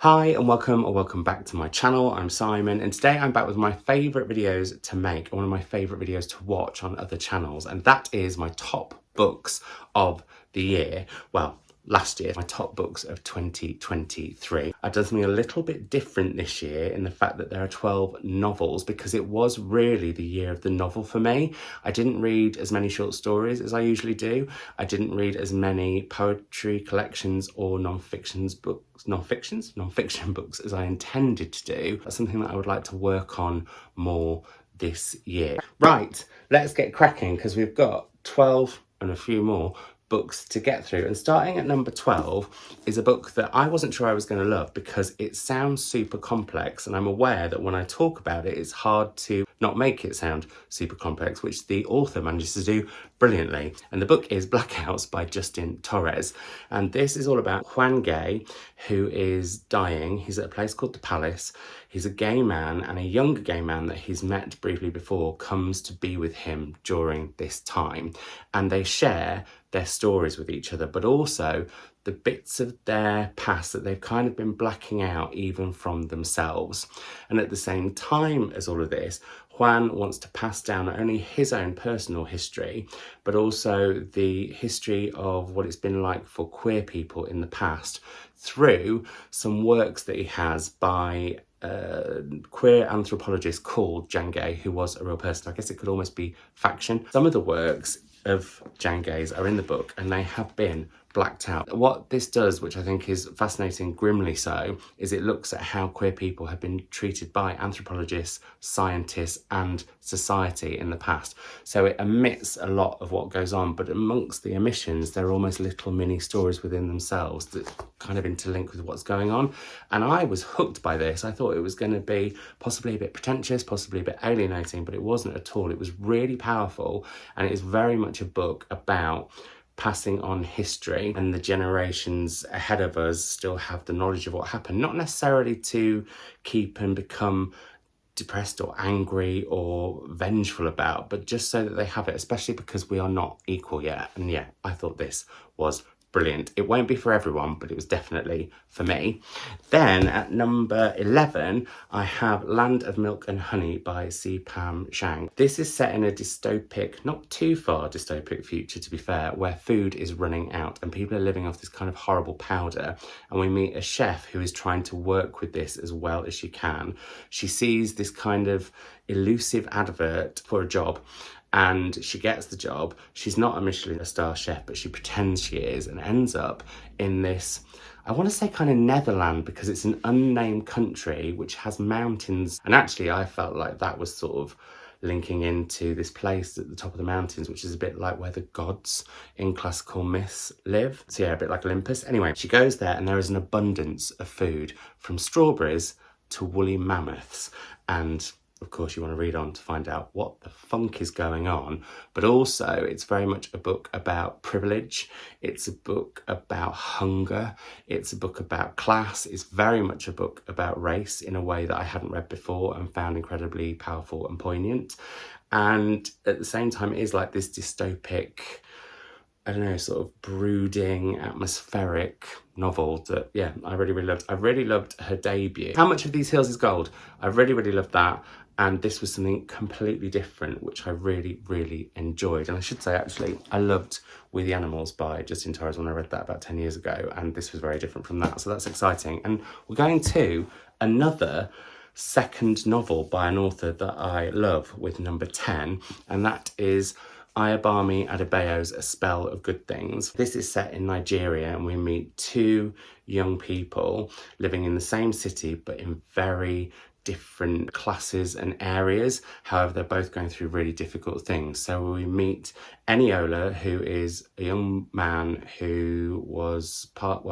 Hi and welcome or welcome back to my channel. I'm Simon and today I'm back with my favourite videos to make, one of my favourite videos to watch on other channels, and that is my top books of the year. Well, last year, my top books of 2023. I've done something a little bit different this year in the fact that there are 12 novels because it was really the year of the novel for me. I didn't read as many short stories as I usually do. I didn't read as many poetry collections or non-fiction books as I intended to do. That's something that I would like to work on more this year. Right, let's get cracking because we've got 12 and a few more books to get through, and starting at number 12 is a book that I wasn't sure I was going to love because it sounds super complex, and I'm aware that when I talk about it it's hard to not make it sound super complex, which the author manages to do brilliantly. And the book is Blackouts by Justin Torres, and this is all about Juan Gay, who is dying. He's at a place called the Palace. He's a gay man, and a younger gay man that he's met briefly before comes to be with him during this time, and they share their stories with each other, but also the bits of their past that they've kind of been blacking out even from themselves. And at the same time as all of this, Juan wants to pass down not only his own personal history, but also the history of what it's been like for queer people in the past through some works that he has by a queer anthropologist called Jan Gay, who was a real person. I guess it could almost be faction. Some of the works of Jan Gay's are in the book and they have been blacked out. What this does, which I think is fascinating, grimly so, is it looks at how queer people have been treated by anthropologists, scientists and society in the past. So it omits a lot of what goes on, but amongst the omissions there are almost little mini stories within themselves that kind of interlink with what's going on. And I was hooked by this. I thought it was going to be possibly a bit pretentious, possibly a bit alienating, but it wasn't at all. It was really powerful, and it is very much a book about passing on history, and the generations ahead of us still have the knowledge of what happened, not necessarily to keep and become depressed or angry or vengeful about, but just so that they have it, especially because we are not equal yet. And yeah, I thought this was brilliant. It won't be for everyone, but it was definitely for me. Then at number 11, I have Land of Milk and Honey by C. Pam Zhang. This is set in a dystopic, not too far dystopic future to be fair, where food is running out and people are living off this kind of horrible powder. And we meet a chef who is trying to work with this as well as she can. She sees this kind of elusive advert for a job, and she gets the job. She's not a Michelin star chef, but she pretends she is, and ends up in this, I want to say kind of Netherland, because it's an unnamed country which has mountains. And actually I felt like that was sort of linking into this place at the top of the mountains, which is a bit like where the gods in classical myths live. So yeah, a bit like Olympus. Anyway, she goes there and there is an abundance of food, from strawberries to woolly mammoths. And of course, you want to read on to find out what the funk is going on, but also it's very much a book about privilege. It's a book about hunger. It's a book about class. It's very much a book about race in a way that I hadn't read before and found incredibly powerful and poignant. And at the same time, it is like this dystopic, I don't know, sort of brooding, atmospheric novel that, yeah, I really loved. I really loved her debut. How Much of These Hills is Gold? I really loved that. And this was something completely different, which I really enjoyed. And I should say, actually, I loved We the Animals by Justin Torres when I read that about 10 years ago. And this was very different from that. So that's exciting. And we're going to another second novel by an author that I love with number 10. And that is Ayobami Adebayo's A Spell of Good Things. This is set in Nigeria, and we meet two young people living in the same city but in very different classes and areas. However, they're both going through really difficult things. So we meet Eniola, who is a young man who was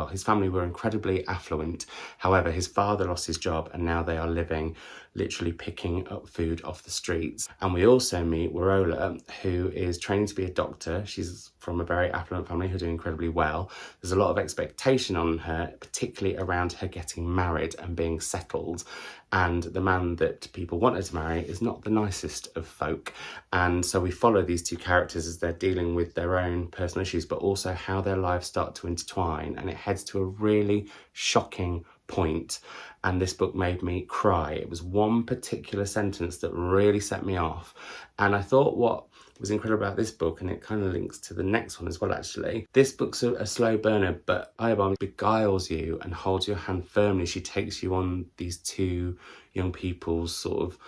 his family were incredibly affluent. However, his father lost his job and now they are living literally picking up food off the streets. And we also meet Warola, who is training to be a doctor. She's from a very affluent family who are doing incredibly well. There's a lot of expectation on her, particularly around her getting married and being settled. And the man that people want her to marry is not the nicest of folk. And so we follow these two characters as they're dealing with their own personal issues, but also how their lives start to intertwine. And it heads to a really shocking point, and this book made me cry. It was one particular sentence that really set me off, and I thought what was incredible about this book, and it kind of links to the next one as well actually, this book's a slow burner, but Ayobami beguiles you and holds your hand firmly. She takes you on these two young people's sort of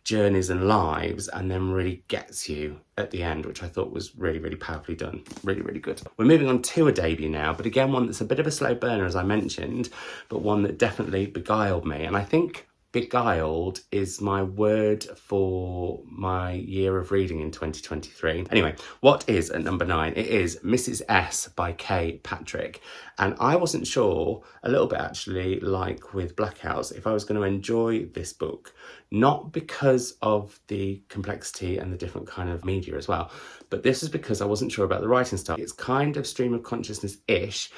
journeys and lives, and then really gets you at the end, which I thought was really, really powerfully done. Really, really good. We're moving on to a debut now, but again, one that's a bit of a slow burner, as I mentioned, but one that definitely beguiled me. And I think beguiled is my word for my year of reading in 2023. Anyway, what is at number 9? It is Mrs. S by Kay Patrick. And I wasn't sure, a little bit actually, like with Blackouts, if I was going to enjoy this book, not because of the complexity and the different kind of media as well, but this is because I wasn't sure about the writing style. It's kind of stream of consciousness-ish.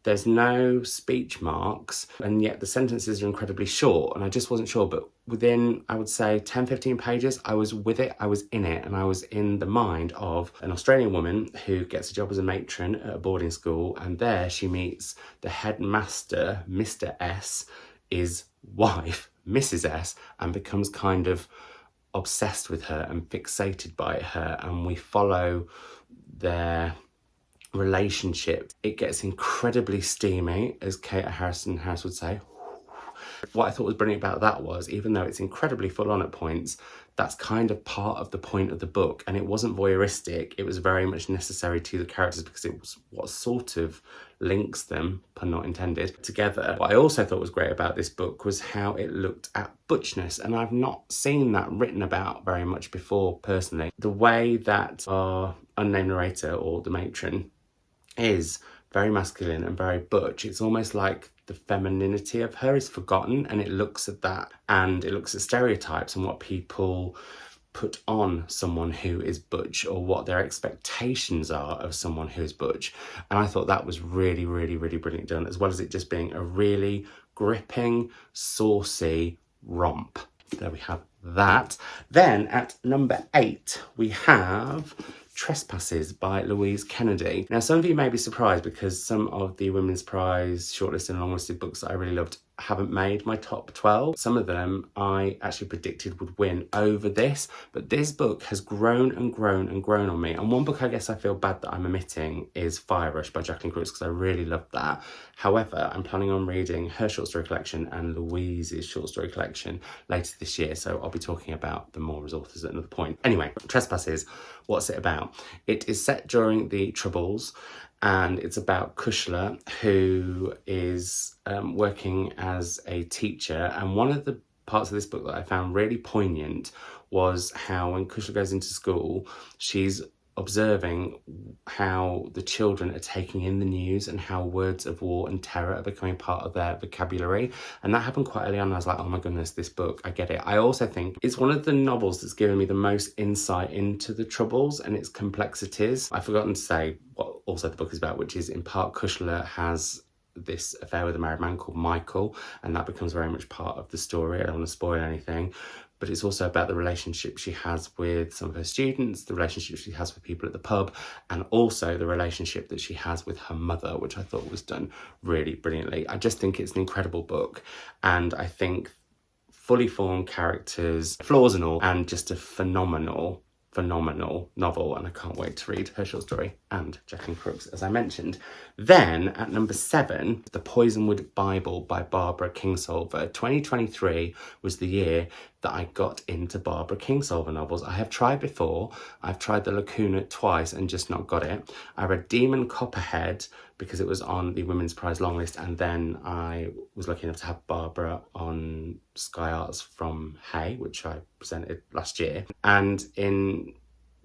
There's no speech marks, and yet the sentences are incredibly short, and I just wasn't sure. But within, I would say, 10, 15 pages, I was with it, I was in it, and I was in the mind of an Australian woman who gets a job as a matron at a boarding school, and there she meets the headmaster, Mr. S, his wife, Mrs. S, and becomes kind of obsessed with her and fixated by her, and we follow their relationship. It gets incredibly steamy, as Kate Harrison Harris would say. What I thought was brilliant about that was, even though it's incredibly full on at points, that's kind of part of the point of the book, and it wasn't voyeuristic. It was very much necessary to the characters because it was what sort of links them, pun not intended, together. What I also thought was great about this book was how it looked at butchness, and I've not seen that written about very much before personally. The way that our unnamed narrator, or the matron, is very masculine and very butch. It's almost like the femininity of her is forgotten, and it looks at that, and it looks at stereotypes and what people put on someone who is butch, or what their expectations are of someone who is butch. And I thought that was really, really, really brilliant done, as well as it just being a really gripping, saucy romp. There we have that. Then at number 8, we have Trespasses by Louise Kennedy. Now, some of you may be surprised because some of the Women's Prize shortlisted and long-listed books that I really loved haven't made my top 12. Some of them I actually predicted would win over this, but this book has grown and grown and grown on me. And one book I guess I feel bad that I'm omitting is Fire Rush by Jacqueline Crooks, because I really loved that. However, I'm planning on reading her short story collection and Louise's short story collection later this year, so I'll be talking about them more as authors at another point. Anyway, Trespasses, what's it about? It is set during the Troubles, and it's about Kushla, who is working as a teacher. And one of the parts of this book that I found really poignant was how when Kushla goes into school, she's observing how the children are taking in the news and how words of war and terror are becoming part of their vocabulary. And that happened quite early on. I was like, oh my goodness, this book, I get it. I also think it's one of the novels that's given me the most insight into the Troubles and its complexities. I've forgotten to say what also the book is about, which is in part Kushla has this affair with a married man called Michael, and that becomes very much part of the story. I don't want to spoil anything, but it's also about the relationship she has with some of her students, the relationship she has with people at the pub, and also the relationship that she has with her mother, which I thought was done really brilliantly. I just think it's an incredible book, and I think fully formed characters, flaws and all, and just a phenomenal novel, and I can't wait to read her short story and Jacqueline Crooks, as I mentioned. Then at number 7, The Poisonwood Bible by Barbara Kingsolver. 2023 was the year that I got into Barbara Kingsolver novels. I have tried before. I've tried The Lacuna twice and just not got it. I read Demon Copperhead because it was on the Women's Prize longlist, and then I was lucky enough to have Barbara on Sky Arts from Hay, which I presented last year. And in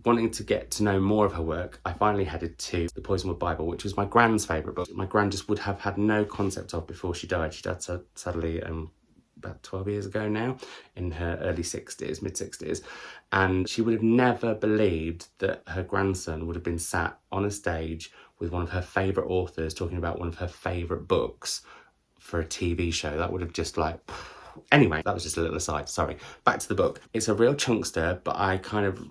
wanting to get to know more of her work, I finally headed to The Poisonwood Bible, which was my grand's favourite book. My gran just would have had no concept of before she died. She died sadly about 12 years ago now, in her early 60s, mid 60s. And she would have never believed that her grandson would have been sat on a stage with one of her favourite authors talking about one of her favourite books for a TV show. That would have just like... Anyway, that was just a little aside, sorry. Back to the book. It's a real chunkster, but I kind of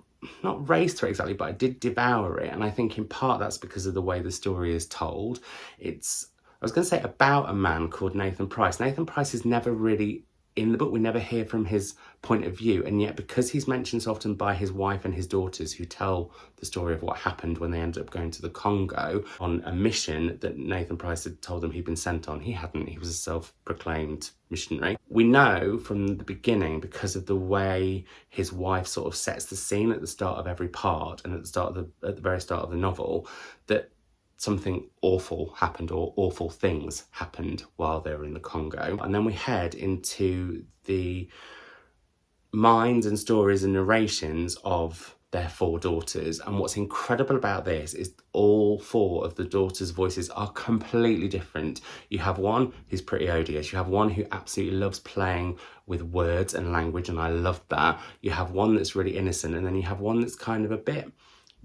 not raced through it exactly, but I did devour it. And I think in part that's because of the way the story is told. It's was going to say about a man called Nathan Price. Nathan Price is never really in the book. We never hear from his point of view, and yet because he's mentioned so often by his wife and his daughters, who tell the story of what happened when they ended up going to the Congo on a mission that Nathan Price had told them he'd been sent on. He hadn't. He was a self-proclaimed missionary. We know from the beginning, because of the way his wife sort of sets the scene at the start of every part and at the very start of the novel, that something awful happened, or awful things happened while they were in the Congo. And then we head into the minds and stories and narrations of their 4 daughters. And what's incredible about this is all 4 of the daughters' voices are completely different. You have one who's pretty odious. You have one who absolutely loves playing with words and language, and I love that. You have one that's really innocent, and then you have one that's kind of a bit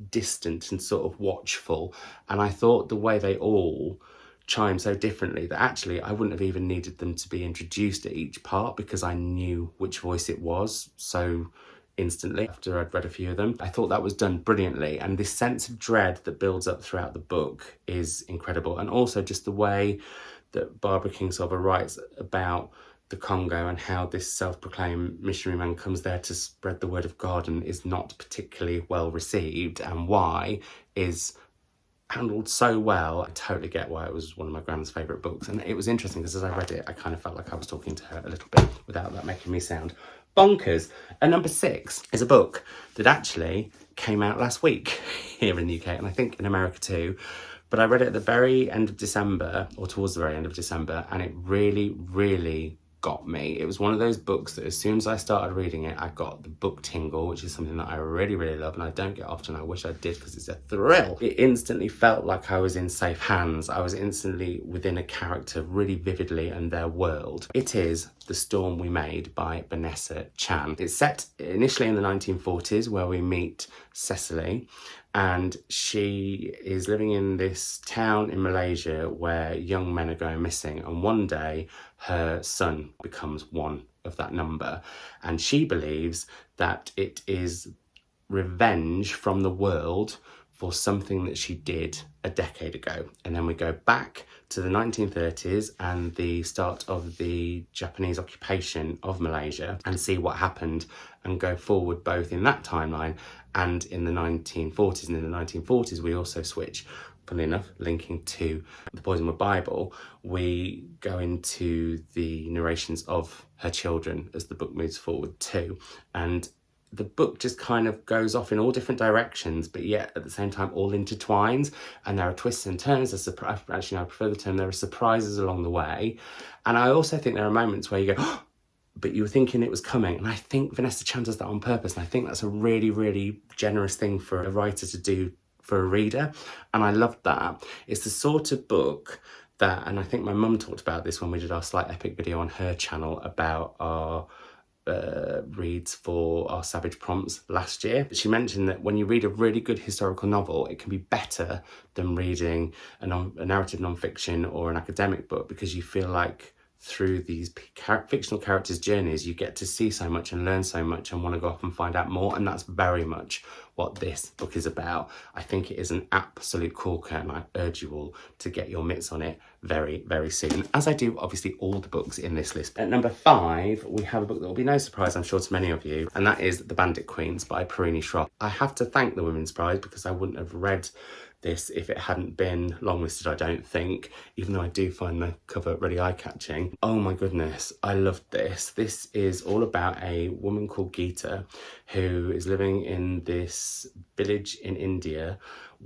distant and sort of watchful. And I thought the way they all chime so differently that actually I wouldn't have even needed them to be introduced at each part, because I knew which voice it was so instantly after I'd read a few of them. I thought that was done brilliantly, and this sense of dread that builds up throughout the book is incredible. And also just the way that Barbara Kingsolver writes about the Congo and how this self-proclaimed missionary man comes there to spread the word of God and is not particularly well received, and why is handled so well. I totally get why it was one of my grand's favourite books. And it was interesting because as I read it, I kind of felt like I was talking to her a little bit without that making me sound bonkers. And number 6 is a book that actually came out last week here in the UK, and I think in America too. But I read it at the very end of December, or towards the very end of December, and it really, really got me. It was one of those books that as soon as I started reading it, I got the book tingle, which is something that I really, really love, and I don't get often. I wish I did, because it's a thrill. It instantly felt like I was in safe hands. I was instantly within a character really vividly and their world. It is The Storm We Made by Vanessa Chan. It's set initially in the 1940s, where we meet Cecily, and she is living in this town in Malaysia where young men are going missing, and one day her son becomes one of that number, and she believes that it is revenge from the world for something that she did a decade ago. And then we go back to the 1930s and the start of the Japanese occupation of Malaysia and see what happened, and go forward both in that timeline and in the 1940s. And in the 1940s, we also switch, funnily enough, linking to the Poisonwood Bible, we go into the narrations of her children as the book moves forward too. And the book just kind of goes off in all different directions, but yet at the same time all intertwines, and there are twists and turns. Actually, I prefer the term, there are surprises along the way. And I also think there are moments where you go, oh, but you were thinking it was coming. And I think Vanessa Chan does that on purpose, and I think that's a really, really generous thing for a writer to do for a reader, and I love that. It's the sort of book that, and I think my mum talked about this when we did our Slight Epic video on her channel about our reads for our Savage Prompts last year. She mentioned that when you read a really good historical novel, it can be better than reading a narrative non-fiction or an academic book, because you feel like through these fictional characters' journeys, you get to see so much and learn so much and want to go off and find out more. And that's very much what this book is about. I think it is an absolute corker, and I urge you all to get your mitts on it very, very soon, as I do obviously all the books in this list. At number 5, we have a book that will be no surprise, I'm sure, to many of you, and that is The Bandit Queens by Perini Schroff. I have to thank the Women's Prize, because I wouldn't have read this if it hadn't been longlisted, I don't think, even though I do find the cover really eye-catching. Oh my goodness, I loved this. This is all about a woman called Geeta who is living in this village in India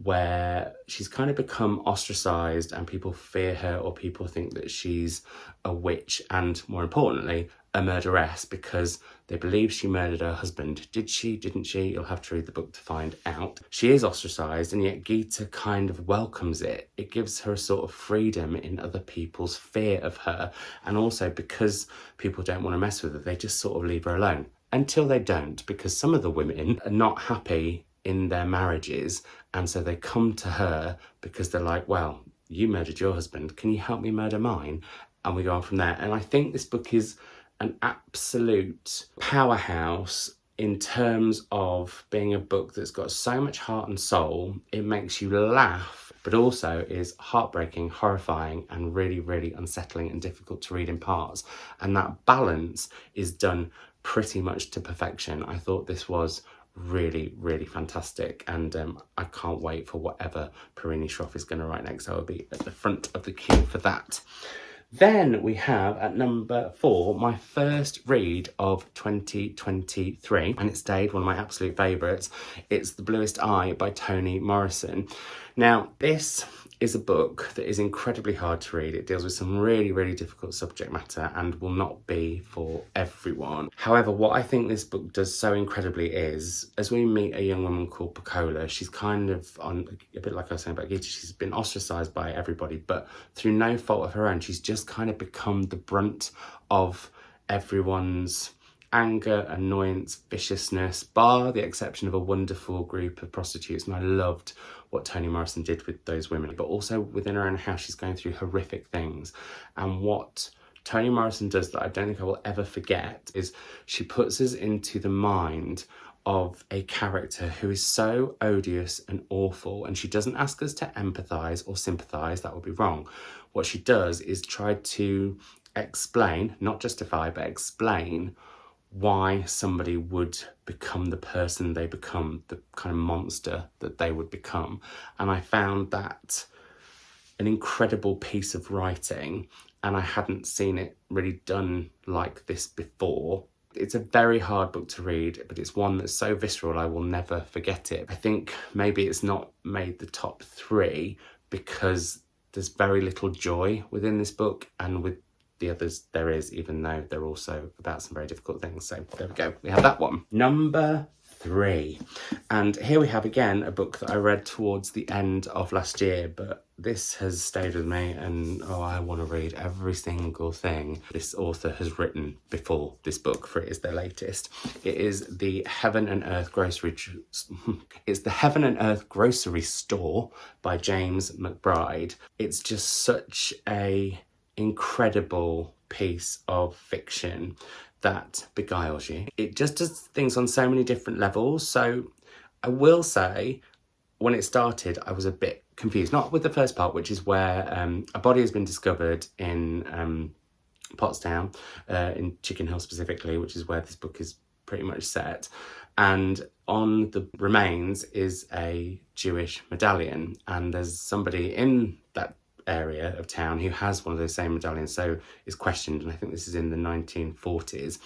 where she's kind of become ostracized, and people fear her, or people think that she's a witch, and more importantly, a murderess, because they believe she murdered her husband. Did she? Didn't she? You'll have to read the book to find out. She is ostracized, and yet Geeta kind of welcomes it. It gives her a sort of freedom in other people's fear of her, and also because people don't want to mess with her, they just sort of leave her alone. Until they don't, because some of the women are not happy in their marriages, and so they come to her because they're like, well, you murdered your husband, can you help me murder mine? And we go on from there. And I think this book is an absolute powerhouse in terms of being a book that's got so much heart and soul. It makes you laugh but also is heartbreaking, horrifying, and really, really unsettling and difficult to read in parts. And that balance is done pretty much to perfection. I thought this was really, really fantastic, and I can't wait for whatever Perini Schroff is going to write next. I will be at the front of the queue for that. Then we have at number 4 my first read of 2023, and it stayed one of my absolute favourites. It's The Bluest Eye by Toni Morrison. Now, this is a book that is incredibly hard to read. It deals with some really, really difficult subject matter and will not be for everyone. However, what I think this book does so incredibly is, as we meet a young woman called Pecola, she's kind of on, a bit like I was saying about Gita, she's been ostracised by everybody, but through no fault of her own, she's just kind of become the brunt of everyone's anger, annoyance, viciousness, bar the exception of a wonderful group of prostitutes. And I loved what Toni Morrison did with those women, but also within her own house, she's going through horrific things. And what Toni Morrison does that I don't think I will ever forget is she puts us into the mind of a character who is so odious and awful, and she doesn't ask us to empathise or sympathise. That would be wrong. What she does is try to explain, not justify, but explain why somebody would become the person they become, the kind of monster that they would become. And I found that an incredible piece of writing, and I hadn't seen it really done like this before. It's a very hard book to read, but it's one that's so visceral I will never forget it. I think maybe it's not made the top 3 because there's very little joy within this book, and with the others there is, even though they're also about some very difficult things. So there we go, we have that one. Number 3, and here we have again a book that I read towards the end of last year, but this has stayed with me, and I want to read every single thing this author has written before this book, for it is their latest. It is the Heaven and Earth Grocery Store by James McBride. It's just such a incredible piece of fiction that beguiles you. It just does things on so many different levels. So I will say, when it started, I was a bit confused. Not with the first part, which is where a body has been discovered in Pottstown, in Chicken Hill specifically, which is where this book is pretty much set. And on the remains is a Jewish medallion, and there's somebody in that area of town who has one of those same medallions, so is questioned, and I think this is in the 1940s.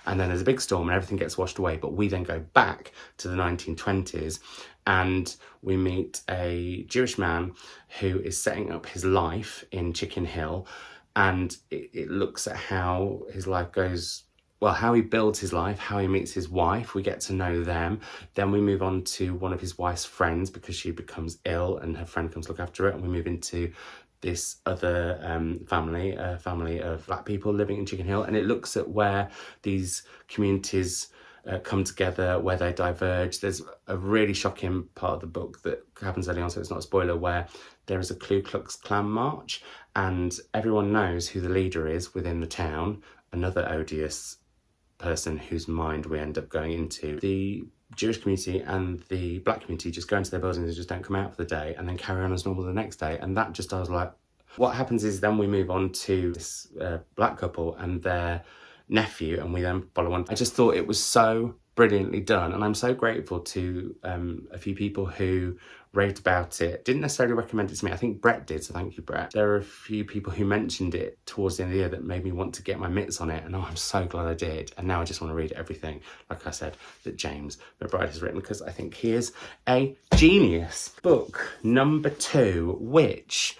And then there's a big storm and everything gets washed away, but we then go back to the 1920s and we meet a Jewish man who is setting up his life in Chicken Hill, and it looks at how his life goes, well, how he builds his life, how he meets his wife. We get to know them. Then we move on to one of his wife's friends because she becomes ill and her friend comes look after it, and we move into this other family, a family of black people living in Chicken Hill, and it looks at where these communities come together, where they diverge. There's a really shocking part of the book that happens early on, so it's not a spoiler, where there is a Ku Klux Klan march, and everyone knows who the leader is within the town, another odious person whose mind we end up going into. The Jewish community and the black community just go into their buildings and just don't come out for the day, and then carry on as normal the next day. And that just, I was like, what happens is then we move on to this black couple and their nephew, and we then follow on. I just thought it was so brilliantly done, and I'm so grateful to a few people who raved about it. Didn't necessarily recommend it to me. I think Brett did, so thank you, Brett. There are a few people who mentioned it towards the end of the year that made me want to get my mitts on it, and I'm so glad I did. And now I just want to read everything, like I said, that James McBride has written, because I think he is a genius. Book number 2, which,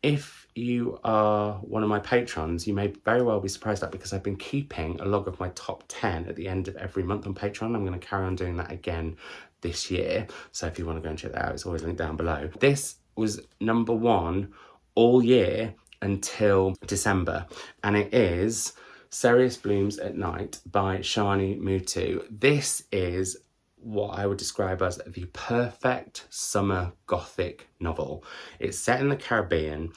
if you are one of my patrons, you may very well be surprised at, because I've been keeping a log of my top 10 at the end of every month on Patreon. I'm going to carry on doing that again this year. So if you want to go and check that out, it's always linked down below. This was number 1 all year until December, and it is Cereus Blooms at Night by Shani Mutu. This is what I would describe as the perfect summer gothic novel. It's set in the Caribbean,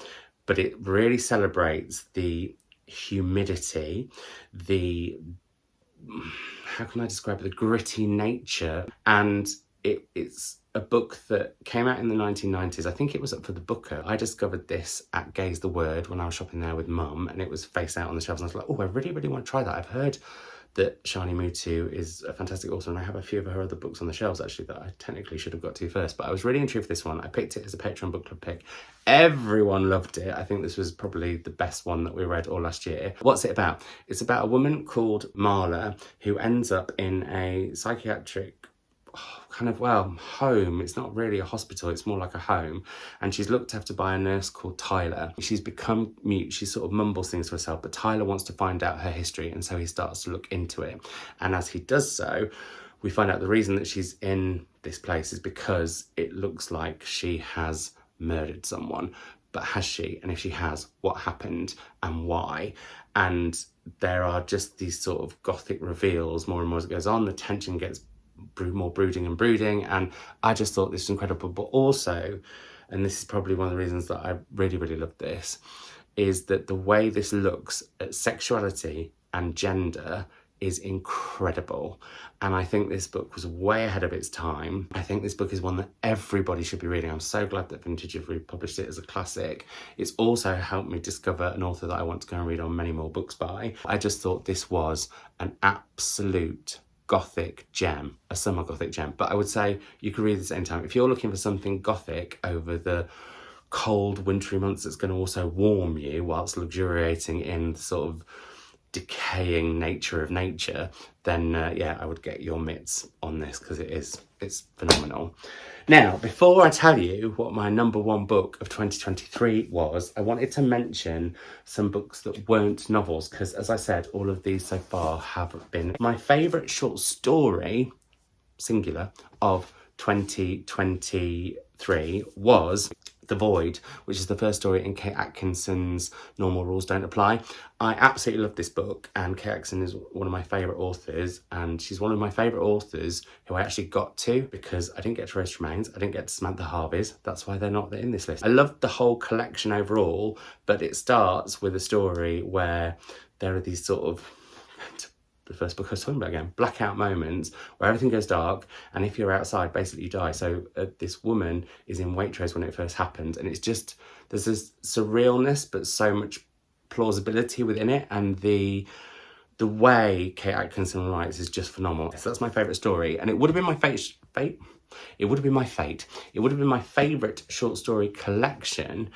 but it really celebrates the humidity, the, how can I describe it, the gritty nature, and it's a book that came out in the 1990s. I think it was up for the Booker. I discovered this at Gaze the Word when I was shopping there with Mum, and it was face out on the shelves, and I was like, oh, I really, really want to try that. I've heard that Shani Mutu is a fantastic author, and I have a few of her other books on the shelves actually that I technically should have got to first, but I was really intrigued with this one. I picked it as a Patreon book club pick. Everyone loved it. I think this was probably the best one that we read all last year. What's it about? It's about a woman called Marla who ends up in a psychiatric home. It's not really a hospital, it's more like a home, and she's looked after by a nurse called Tyler. She's become mute, she sort of mumbles things to herself, but Tyler wants to find out her history, and so he starts to look into it, and as he does so, we find out the reason that she's in this place is because it looks like she has murdered someone. But has she? And if she has, what happened and why? And there are just these sort of gothic reveals more and more as it goes on. The tension gets more brooding, and I just thought this was incredible. But also, and this is probably one of the reasons that I really, really love this, is that the way this looks at sexuality and gender is incredible. And I think this book was way ahead of its time. I think this book is one that everybody should be reading. I'm so glad that Vintage have republished it as a classic. It's also helped me discover an author that I want to go and read on many more books by. I just thought this was an absolute gothic gem, a summer gothic gem. But I would say you could read this anytime. If you're looking for something gothic over the cold wintry months that's going to also warm you whilst luxuriating in the sort of decaying nature of nature, then yeah, I would get your mitts on this because it's phenomenal. Now, before I tell you what my number one book of 2023 was, I wanted to mention some books that weren't novels, because as I said, all of these so far have been my favourite short story, singular, of 2023 was The Void, which is the first story in Kate Atkinson's Normal Rules Don't Apply. I absolutely love this book, and Kate Atkinson is one of my favourite authors, and she's one of my favourite authors who I actually got to because I didn't get to Rose Tremaines, I didn't get to Samantha Harvey's. That's why they're not in this list. I loved the whole collection overall, but it starts with a story where there are these sort of, the first book I was talking about again, blackout moments where everything goes dark, and if you're outside, basically you die. So this woman is in Waitrose when it first happens, and it's just, there's this surrealness but so much plausibility within it, and the way Kate Atkinson writes is just phenomenal. So that's my favourite story, and it would have been my fate. It would have been my fate. It would have been my favourite short story collection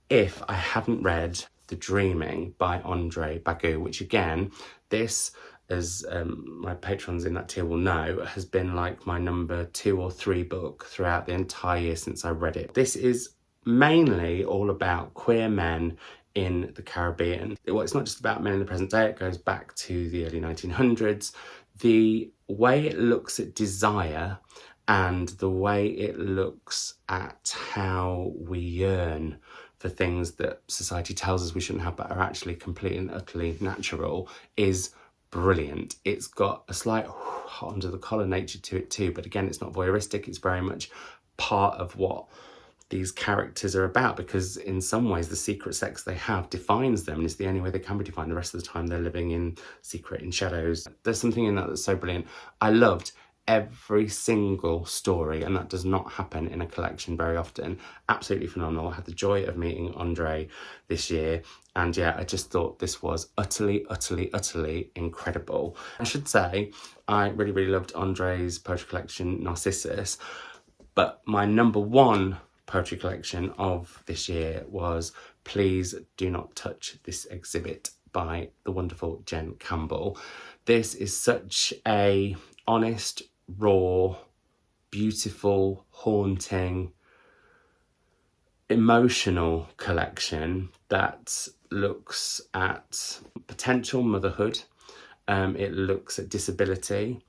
if I hadn't read The Dreaming by Andre Bagu, which again, this, as my patrons in that tier will know, has been like my number 2 or 3 book throughout the entire year since I read it. This is mainly all about queer men in the Caribbean. Well, it's not just about men in the present day, it goes back to the early 1900s. The way it looks at desire and the way it looks at how we yearn for things that society tells us we shouldn't have but are actually completely and utterly natural is brilliant. It's got a slight hot under the collar nature to it too, but again, it's not voyeuristic. It's very much part of what these characters are about, because in some ways the secret sex they have defines them, and it's the only way they can be defined. The rest of the time they're living in secret, in shadows. There's something in that that's so brilliant. I loved every single story, and that does not happen in a collection very often. Absolutely phenomenal. I had the joy of meeting Andre this year, and yeah, I just thought this was utterly, utterly, utterly incredible. I should say, I really, really loved Andre's poetry collection, Narcissus, but my number one poetry collection of this year was Please Do Not Touch This Exhibit by the wonderful Jen Campbell. This is such a honest, raw, beautiful, haunting, emotional collection that looks at potential motherhood, it looks at disability,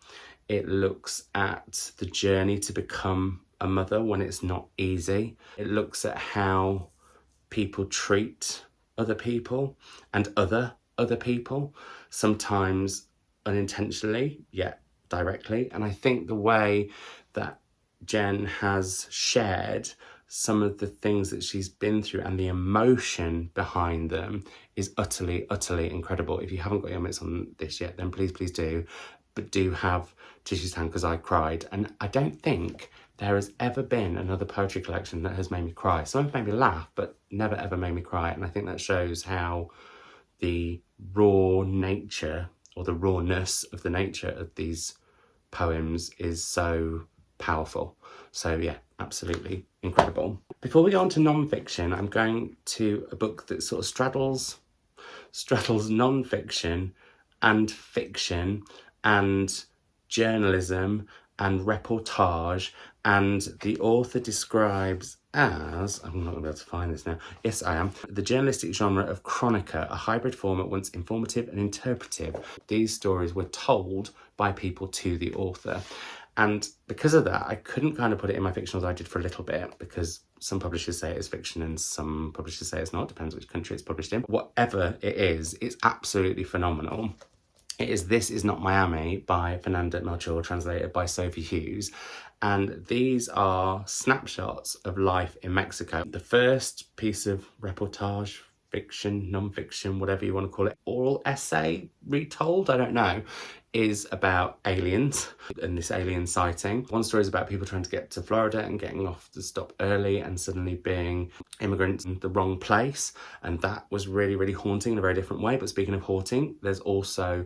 it looks at the journey to become a mother when it's not easy. It looks at how people treat other people and other people, sometimes unintentionally, yet directly. And I think the way that Jen has shared some of the things that she's been through and the emotion behind them is utterly, utterly incredible. If you haven't got your mitts on this yet, then please, please do. But do have tissues to hand, because I cried. And I don't think there has ever been another poetry collection that has made me cry. Some have made me laugh, but never ever made me cry. And I think that shows how the raw nature or the rawness of the nature of these poems is so powerful. So yeah, absolutely incredible. Before we go on to non-fiction, I'm going to a book that sort of straddles non-fiction and fiction and journalism and reportage, and the author describes as, I'm not going to be able to find this now, yes I am, the journalistic genre of chronica, a hybrid form at once informative and interpretive. These stories were told by people to the author. And because of that, I couldn't kind of put it in my fiction as I did for a little bit, because some publishers say it is fiction and some publishers say it's not, depends which country it's published in. Whatever it is, it's absolutely phenomenal. It is This Is Not Miami by Fernanda Melchor, translated by Sophie Hughes. And these are snapshots of life in Mexico. The first piece of reportage, fiction, non-fiction, whatever you want to call it, oral essay retold, I don't know, is about aliens and this alien sighting. One story is about people trying to get to Florida and getting off the stop early and suddenly being immigrants in the wrong place. And that was really, really haunting in a very different way. But speaking of haunting, there's also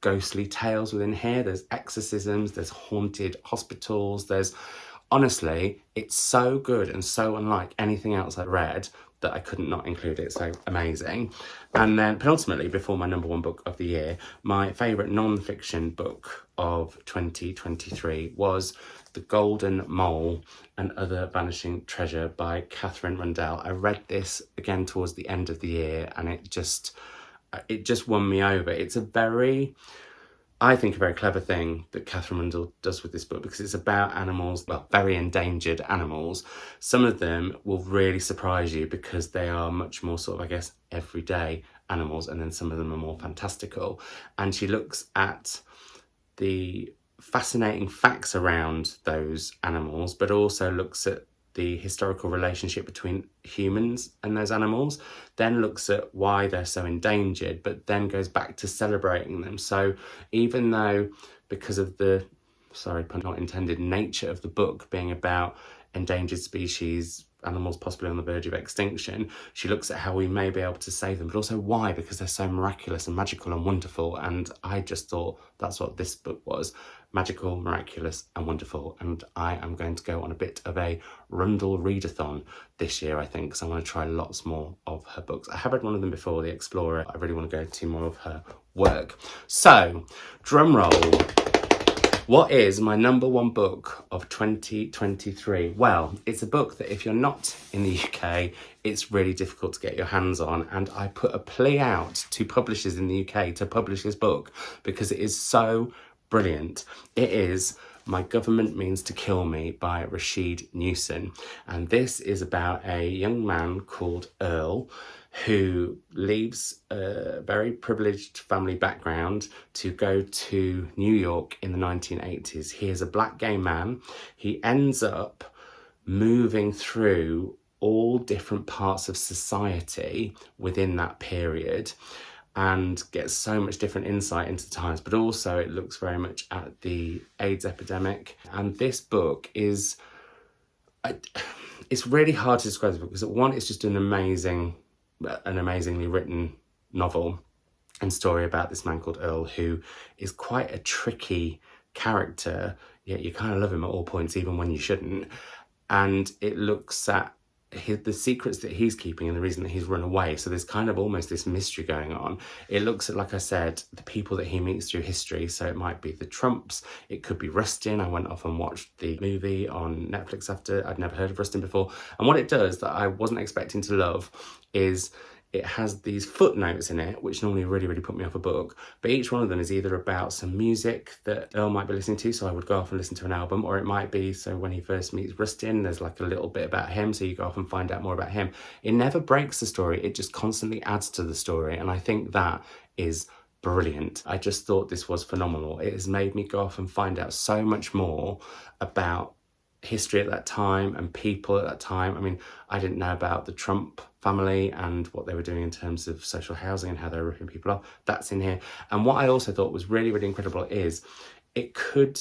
ghostly tales within here. There's exorcisms, there's haunted hospitals, there's, honestly, it's so good and so unlike anything else I've read that I couldn't not include it. So amazing. And then penultimately, before my number one book of the year, my favourite non-fiction book of 2023 was The Golden Mole and Other Vanishing Treasure by Catherine Rundell. I read this again towards the end of the year and it just won me over. It's I think a very clever thing that Catherine Rundell does with this book, because it's about animals, well, very endangered animals. Some of them will really surprise you because they are much more sort of, I guess, everyday animals, and then some of them are more fantastical. And she looks at the fascinating facts around those animals, but also looks at the historical relationship between humans and those animals, then looks at why they're so endangered, but then goes back to celebrating them. So even though, because of the, sorry, pun not intended, nature of the book being about endangered species, animals possibly on the verge of extinction, she looks at how we may be able to save them, but also why, because they're so miraculous and magical and wonderful. And I just thought that's what this book was: magical, miraculous and wonderful. And I am going to go on a bit of a Rundell readathon this year, I think, because I want to try lots more of her books. I have read one of them before, The Explorer. I really want to go to more of her work. So, drum roll. What is my number one book of 2023? Well, it's a book that if you're not in the UK, it's really difficult to get your hands on. And I put a plea out to publishers in the UK to publish this book because it is so brilliant. It is My Government Means to Kill Me by Rashid Newson. And this is about a young man called Earl who leaves a very privileged family background to go to New York in the 1980s. He is a black gay man. He ends up moving through all different parts of society within that period and gets so much different insight into times, but also it looks very much at the AIDS epidemic. And this book is, it's really hard to describe this book because one, it's just an amazingly written novel and story about this man called Earl, who is quite a tricky character, yet you kind of love him at all points, even when you shouldn't. And it looks at the secrets that he's keeping and the reason that he's run away. So there's kind of almost this mystery going on. It looks at, like I said, the people that he meets through history. So it might be the Trumps, it could be Rustin. I went off and watched the movie on Netflix after I'd never heard of Rustin before. And what it does that I wasn't expecting to love is it has these footnotes in it, which normally really, really put me off a book. But each one of them is either about some music that Earl might be listening to, so I would go off and listen to an album, or it might be, so when he first meets Rustin, there's like a little bit about him, so you go off and find out more about him. It never breaks the story, it just constantly adds to the story, and I think that is brilliant. I just thought this was phenomenal. It has made me go off and find out so much more about history at that time and people at that time. I mean, I didn't know about the Trump family and what they were doing in terms of social housing and how they were ripping people off. That's in here. And what I also thought was really, really incredible is it could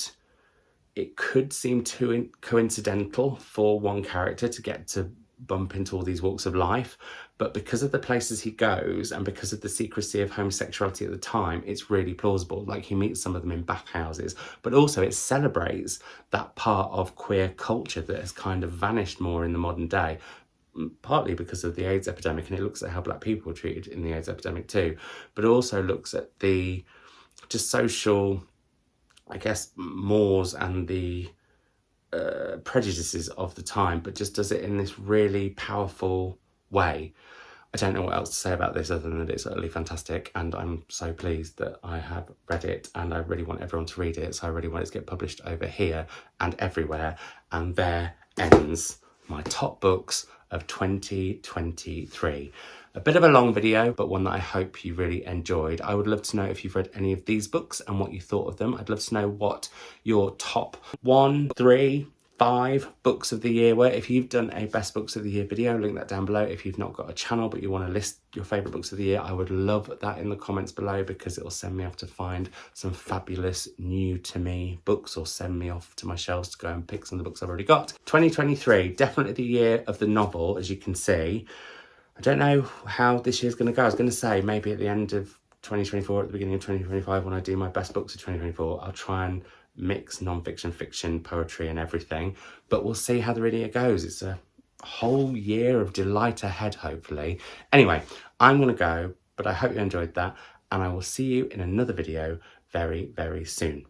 it could seem too coincidental for one character to get to bump into all these walks of life, but because of the places he goes and because of the secrecy of homosexuality at the time, it's really plausible. Like, he meets some of them in bathhouses, but also it celebrates that part of queer culture that has kind of vanished more in the modern day, partly because of the AIDS epidemic, and it looks at how black people were treated in the AIDS epidemic too, but also looks at the just social, I guess, mores and the prejudices of the time, but just does it in this really powerful way. I don't know what else to say about this other than that it's utterly fantastic, and I'm so pleased that I have read it, and I really want everyone to read it, so I really want it to get published over here and everywhere. And there ends my top books of 2023. A bit of a long video, but one that I hope you really enjoyed. I would love to know if you've read any of these books and what you thought of them. I'd love to know what your top 1, 3, 5 books of the year were. If you've done a best books of the year video, link that down below. If you've not got a channel but you want to list your favourite books of the year, I would love that in the comments below, because it will send me off to find some fabulous new to me books, or send me off to my shelves to go and pick some of the books I've already got. 2023, definitely the year of the novel, as you can see. I don't know how this year's going to go. I was going to say maybe at the end of 2024, at the beginning of 2025, when I do my best books of 2024, I'll try and mix non-fiction, fiction, poetry and everything. But we'll see how the year goes. It's a whole year of delight ahead, hopefully. Anyway, I'm going to go, but I hope you enjoyed that, and I will see you in another video very, very soon.